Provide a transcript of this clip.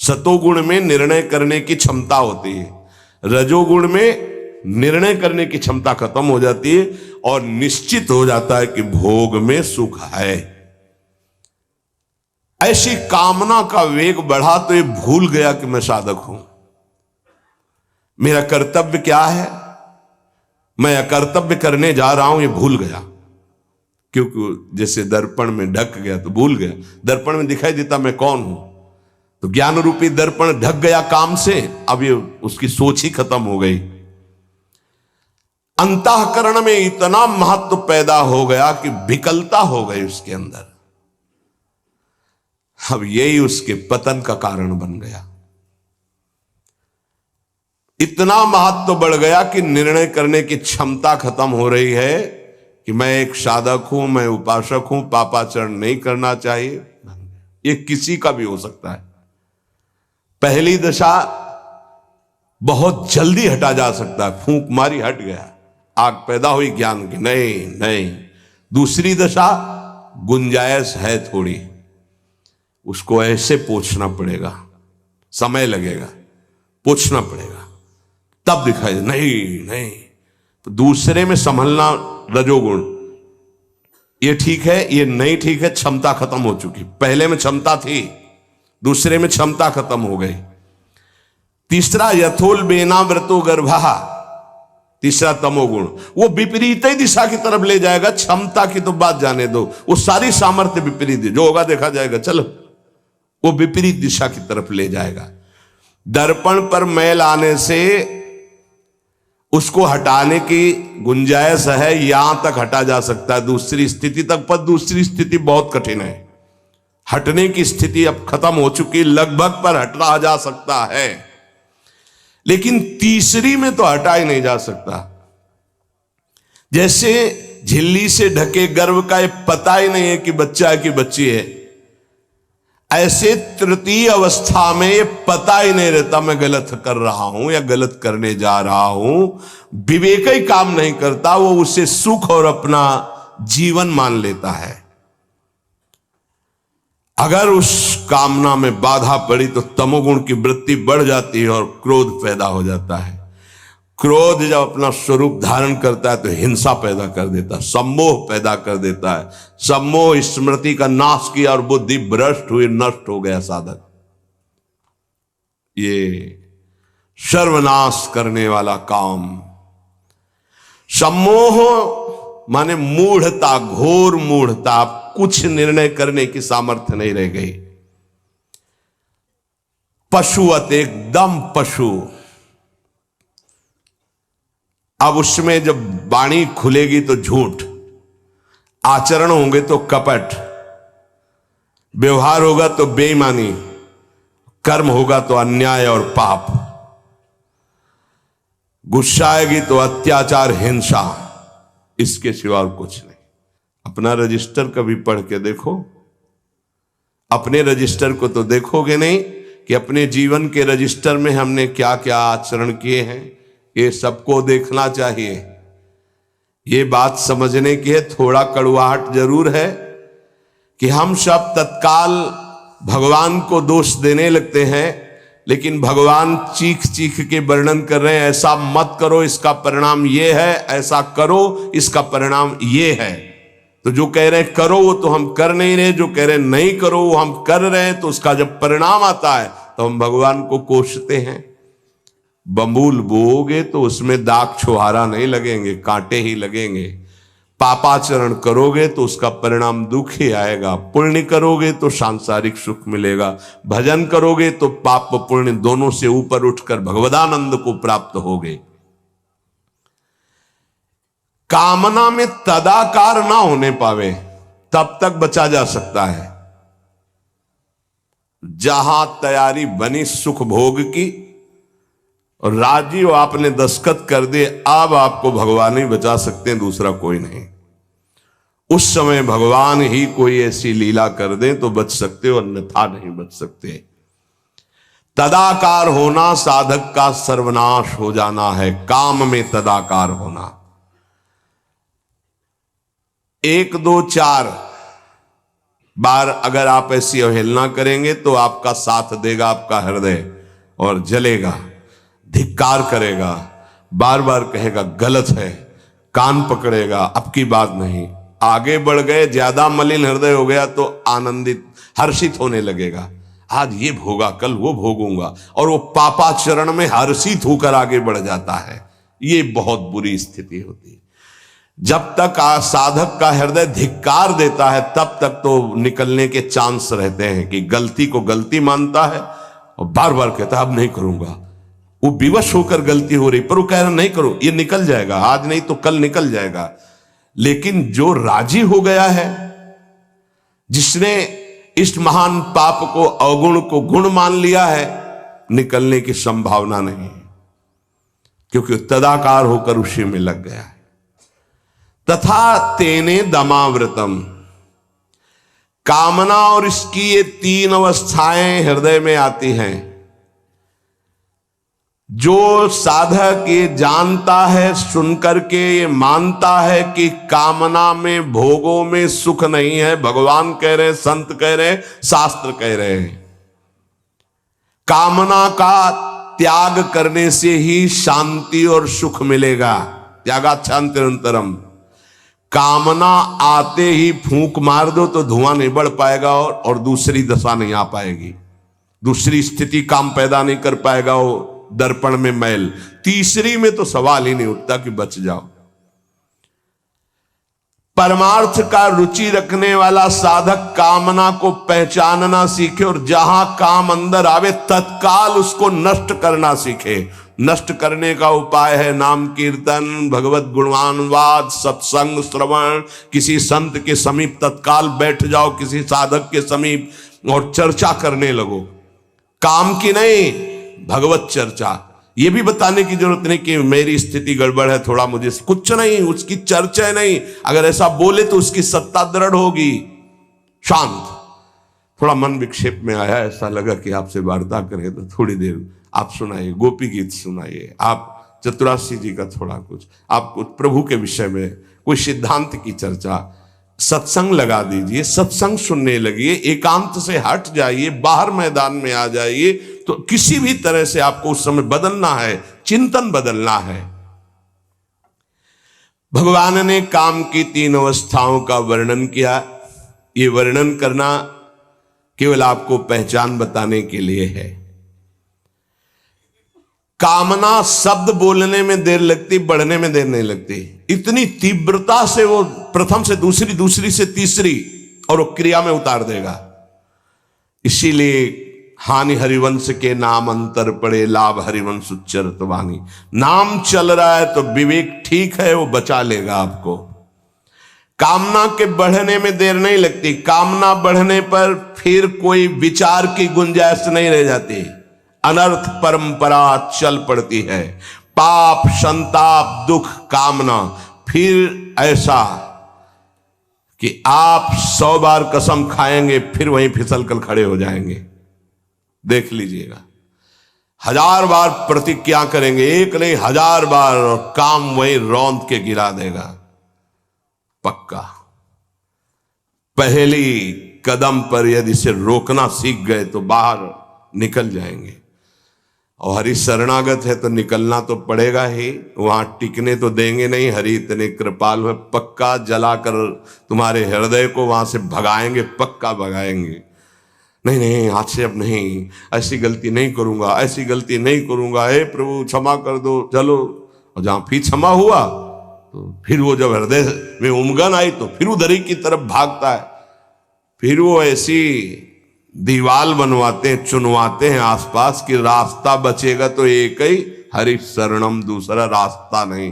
सतोगुण में निर्णय करने की क्षमता होती है, रजोगुण में निर्णय करने की क्षमता खत्म हो जाती है और निश्चित हो जाता है कि भोग में सुख है। ऐसी कामना का वेग बढ़ा तो ये भूल गया कि मैं साधक हूं, मेरा कर्तव्य क्या है, मैं अकर्तव्य करने जा रहा हूं, ये भूल गया। क्योंकि जैसे दर्पण में ढक गया तो भूल गया, दर्पण में दिखाई देता मैं कौन हूं, तो ज्ञान रूपी दर्पण ढक गया काम से, अब ये उसकी सोच ही खत्म हो गई। अंतःकरण में इतना महत्व पैदा हो गया कि विकलता हो गई उसके अंदर। अब यही उसके पतन का कारण बन गया। इतना महत्व बढ़ गया कि निर्णय करने की क्षमता खत्म हो रही है कि मैं एक साधक हूं, मैं उपासक हूं, पापाचरण नहीं करना चाहिए। ये किसी का भी हो सकता है। पहली दशा बहुत जल्दी हटा जा सकता है, फूंक मारी हट गया, आग पैदा हुई ज्ञान की, नहीं नहीं। दूसरी दशा गुंजाइश है थोड़ी, उसको ऐसे पोंछना पड़ेगा, समय लगेगा, पोंछना पड़ेगा, तब दिखाई दे, नहीं नहीं। तो दूसरे में संभलना रजोगुण, ये ठीक है, ये नहीं ठीक है, क्षमता खत्म हो चुकी। पहले में क्षमता थी, दूसरे में क्षमता खत्म हो गई। तीसरा यथोल बेनाव्रतो गर्भा, तीसरा तमोगुण, वो विपरीत ही दिशा की तरफ ले जाएगा। क्षमता की तो बात जाने दो, वो सारी सामर्थ्य विपरीत है, जो होगा देखा जाएगा, चलो, वो विपरीत दिशा की तरफ ले जाएगा। दर्पण पर मैल आने से उसको हटाने की गुंजाइश है, यहां तक हटा जा सकता है, दूसरी स्थिति तक, पर दूसरी स्थिति बहुत कठिन है। हटने की स्थिति अब खत्म हो चुकी, लगभग पर हटा जा सकता है, लेकिन तीसरी में तो हटा ही नहीं जा सकता। जैसे झिल्ली से ढके गर्भ का ये पता ही नहीं है कि बच्चा है कि बच्ची है, ऐसे तृतीय अवस्था में ये पता ही नहीं रहता मैं गलत कर रहा हूं या गलत करने जा रहा हूं। विवेक ही काम नहीं करता, वो उसे सुख और अपना जीवन मान लेता है। अगर उस कामना में बाधा पड़ी तो तमोगुण की वृत्ति बढ़ जाती है और क्रोध पैदा हो जाता है। क्रोध जब अपना स्वरूप धारण करता है तो हिंसा पैदा कर देता है, सम्मोह पैदा कर देता है। सम्मोह स्मृति का नाश किया और बुद्धि भ्रष्ट हुई, नष्ट हो गया साधक। ये सर्वनाश करने वाला काम। सम्मोह माने मूढ़ता, घोर मूढ़ता, कुछ निर्णय करने की सामर्थ्य नहीं रह गई। पशुवत, एकदम पशु। अब उसमें जब वाणी खुलेगी तो झूठ, आचरण होंगे तो कपट, व्यवहार होगा तो बेईमानी, कर्म होगा तो अन्याय और पाप, गुस्सा आएगी तो अत्याचार, हिंसा, इसके सिवा और कुछ नहीं। अपना रजिस्टर कभी पढ़ के देखो, अपने रजिस्टर को तो देखोगे नहीं कि अपने जीवन के रजिस्टर में हमने क्या क्या आचरण किए हैं। ये सबको देखना चाहिए। ये बात समझने की है, थोड़ा कड़वाहट जरूर है कि हम सब तत्काल भगवान को दोष देने लगते हैं, लेकिन भगवान चीख चीख के वर्णन कर रहे हैं, ऐसा मत करो इसका परिणाम ये है, ऐसा करो इसका परिणाम ये है। तो जो कह रहे हैं करो वो तो हम कर नहीं रहे, जो कह रहे हैं नहीं करो वो हम कर रहे हैं। तो उसका जब परिणाम आता है तो हम भगवान को कोसते हैं। बंबूल बोओगे तो उसमें दाग छुहारा नहीं लगेंगे, कांटे ही लगेंगे। पापाचरण करोगे तो उसका परिणाम दुख ही आएगा। पुण्य करोगे तो सांसारिक सुख मिलेगा, भजन करोगे तो पाप पुण्य दोनों से ऊपर उठकर भगवदानंद को प्राप्त होगे। कामना में तदाकार ना होने पावे तब तक बचा जा सकता है। जहां तैयारी बनी सुख भोग की और राजी हो आपने दस्तखत कर दिए, अब आपको भगवान ही बचा सकते हैं, दूसरा कोई नहीं। उस समय भगवान ही कोई ऐसी लीला कर दे तो बच सकते हो, अन्यथा नहीं बच सकते। तदाकार होना साधक का सर्वनाश हो जाना है। काम में तदाकार होना। 1 2 4 बार अगर आप ऐसी अवहेलना करेंगे तो आपका साथ देगा आपका हृदय और जलेगा, धिक्कार करेगा, बार बार कहेगा गलत है, कान पकड़ेगा, अब की बात नहीं। आगे बढ़ गए, ज्यादा मलिन हृदय हो गया तो आनंदित हर्षित होने लगेगा, आज ये भोगा कल वो भोगूंगा, और वो पापाचरण में हर्षित होकर आगे बढ़ जाता है। ये बहुत बुरी स्थिति होती है। जब तक साधक का हृदय धिक्कार देता है तब तक तो निकलने के चांस रहते हैं कि गलती को गलती मानता है और बार बार कहता है अब नहीं करूंगा। वो विवश होकर गलती हो रही पर वो कह रहा नहीं करो, ये निकल जाएगा, आज नहीं तो कल निकल जाएगा। लेकिन जो राजी हो गया है, जिसने इस महान पाप को अवगुण को गुण मान लिया है, निकलने की संभावना नहीं, क्योंकि तदाकार होकर उसी में लग गया है। तथा तेने दमावृतम, कामना और इसकी ये तीन अवस्थाएं हृदय में आती हैं। जो साधक ये जानता है, सुनकर के ये मानता है कि कामना में भोगों में सुख नहीं है, भगवान कह रहे हैं, संत कह रहे हैं, शास्त्र कह रहे हैं, कामना का त्याग करने से ही शांति और सुख मिलेगा। त्यागात् शान्तिरन्तरम्। कामना आते ही फूंक मार दो तो धुआं नहीं बढ़ पाएगा और दूसरी दशा नहीं आ पाएगी, दूसरी स्थिति काम पैदा नहीं कर पाएगा, वो दर्पण में मैल, तीसरी में तो सवाल ही नहीं उठता कि बच जाओ। परमार्थ का रुचि रखने वाला साधक कामना को पहचानना सीखे और जहां काम अंदर आवे तत्काल उसको नष्ट करना सीखे। नष्ट करने का उपाय है नाम कीर्तन, भगवत गुणवानवाद, सत्संग, श्रवण। किसी संत के समीप तत्काल बैठ जाओ, किसी साधक के समीप और चर्चा करने लगो, काम की नहीं, भगवत चर्चा। ये भी बताने की जरूरत नहीं कि मेरी स्थिति गड़बड़ है, थोड़ा मुझे, कुछ नहीं, उसकी चर्चा नहीं। अगर ऐसा बोले तो उसकी सत्ता दृढ़ होगी। शांत, थोड़ा मन विक्षेप में आया, ऐसा लगा कि आपसे वार्ता करें तो थोड़ी देर आप सुनाइए, गोपी गीत सुनाइए, आप चतुरासी जी का थोड़ा कुछ, आप कुछ प्रभु के विषय में कोई सिद्धांत की चर्चा, सत्संग लगा दीजिए, सत्संग सुनने लगिए, एकांत से हट जाइए, बाहर मैदान में आ जाइए। तो किसी भी तरह से आपको उस समय बदलना है, चिंतन बदलना है। भगवान ने काम की तीन अवस्थाओं का वर्णन किया। ये वर्णन करना केवल आपको पहचान बताने के लिए है। कामना शब्द बोलने में देर लगती, बढ़ने में देर नहीं लगती। इतनी तीव्रता से वो प्रथम से दूसरी, दूसरी से तीसरी, और वो क्रिया में उतार देगा। इसीलिए हानि हरिवंश के नाम अंतर पड़े, लाभ हरिवंश उच्चरत वाणी। नाम चल रहा है तो विवेक ठीक है, वो बचा लेगा आपको। कामना के बढ़ने में देर नहीं लगती। कामना बढ़ने पर फिर कोई विचार की गुंजाइश नहीं रह जाती, अनर्थ परंपरा चल पड़ती है। पाप, संताप, दुख, कामना, फिर ऐसा कि आप 100 बार कसम खाएंगे फिर वहीं फिसल कर खड़े हो जाएंगे। देख लीजिएगा, 1000 बार प्रतिज्ञा करेंगे, एक नहीं 1000 बार, और काम वहीं रौंद के गिरा देगा पक्का। पहली कदम पर यदि से रोकना सीख गए तो बाहर निकल जाएंगे। और हरि शरणागत है तो निकलना तो पड़ेगा ही, वहां टिकने तो देंगे नहीं। हरि इतने कृपालु है, पक्का जलाकर तुम्हारे हृदय को वहां से भगाएंगे, पक्का भगाएंगे। नहीं नहीं, आज से अब नहीं, ऐसी गलती नहीं करूंगा, ऐसी गलती नहीं करूंगा, हे प्रभु क्षमा कर दो, चलो। और जहां फिर क्षमा हुआ तो फिर वो जब हृदय में उमगन आई तो फिर उधर ही की तरफ भागता है। फिर वो ऐसी दीवाल बनवाते हैं, चुनवाते हैं आसपास कि रास्ता बचेगा तो एक ही, हरि शरणम, दूसरा रास्ता नहीं।